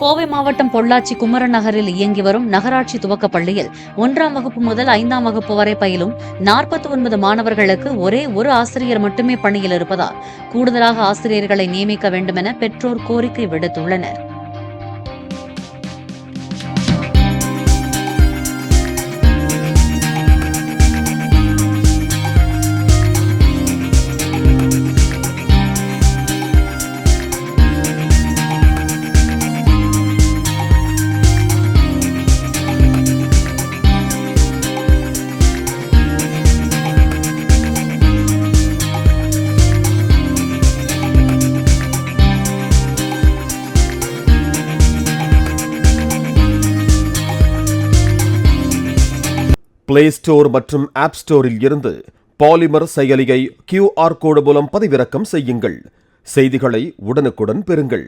கோவை மாவட்டம் பொள்ளாச்சி குமரன் நகரில் இயங்கி வரும் நகராட்சி துவக்கப் பள்ளியில் 1ஆம் வகுப்பு முதல் 5ஆம் வகுப்பு வரை பயிலும் 49 மாணவர்களுக்கு ஒரே ஒரு ஆசிரியர் மட்டுமே பணியில் இருப்பதால் கூடுதலாக ஆசிரியர்களை நியமிக்க வேண்டுமென பெற்றோர் கோரிக்கை விடுத்துள்ளனர். பிளே ஸ்டோர் மற்றும் ஆப் ஸ்டோரில் இருந்து பாலிமர் செயலியை QR கோடு மூலம் பதிவிறக்கம் செய்யுங்கள். செய்திகளை உடனுக்குடன் பெறுங்கள்.